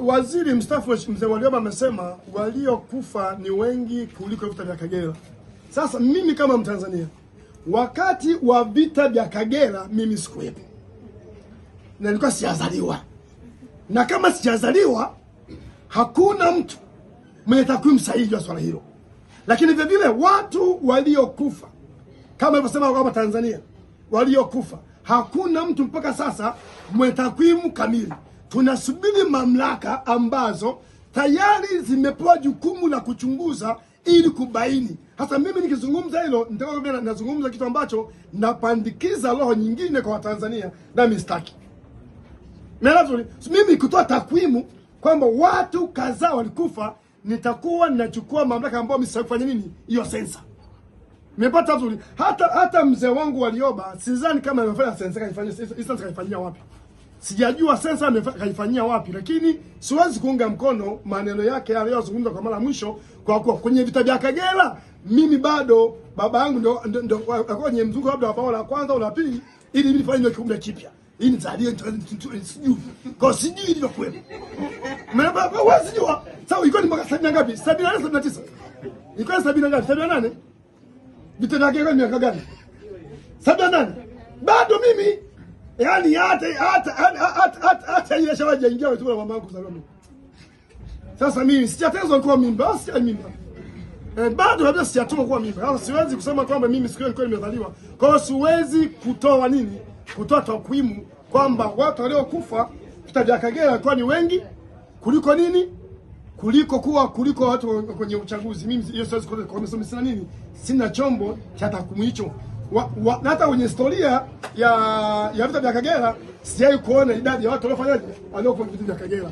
Waziri mstaafu Mzee Warioba amesema waliokufa ni wengi kuliko vita vya Kagera. Sasa mimi kama Mtanzania, wakati wa vita vya Kagera mimi sikuwepo, na nilikuwa sijazaliwa, na kama sijazaliwa hakuna mtu mwenye takwimu sahihi ya swala hilo. Lakini vile vile watu waliokufa kama alivyosema kwa Tanzania waliokufa, hakuna mtu mpaka sasa mwenye takwimu kamili. Tunasubiri mamlaka ambazo tayari zimepewa jukumu la kuchunguza ili kubaini. Hata mimi nikizungumza hilo, nitakuwa nazungumza kitu ambacho napandikiza roho nyingine kwa Watanzania na mistaki. Mimi kutoa takwimu kwamba watu kadhaa walikufa, nitakuwa ninachukua mamlaka ambayo msifanye nini hiyo sensa. Nimepata vizuri. Hata mzee wangu Warioba sidhani kama amefanya sensa, kaifanyia wapi. Sijajua sensa kaifanyia wapi, lakini siwezi kuunga mkono maneno yake aliyozungumza kwa mara mwisho, kwa kuwa kwenye vita vya Kagera mimi bado baba yangu ndo kwenye mzunguko labda wa bao la kwanza au la pili, ili nifanye kiumbe kipya. Hii ni zaidi sijui. Kwa sijui ilivyo kweli. Wewe sijua. Sasa ilikuwa ni mwaka 70 ngapi? 78 79. Ilikuwa 70 ngapi? 78. Vita vya Kagera ni miaka gani? 78. Bado mimi yani hata ile shawaji ingia wetu na mama yangu kuzaliwa mimi. Sasa mimi sijatezwa kwa mimba, si mimba. Bado labda sijatoka kwa mimba. Sasa siwezi kusema kwamba mimi siku nilikuwa nimezaliwa. Kwa hiyo siwezi kutoa nini? Kutoa takwimu kwamba watu waliokufa vita vya Kagera kwa ni wengi kuliko nini? Kuliko watu kwenye uchaguzi. Mimi hiyo siwezi kusema sina nini? Sina chombo cha takwimu hicho. Hata kwenye historia ya vita vya Kagera sijai kuona idadi ya watu waliofanyaje waliokufa vita vya Kagera.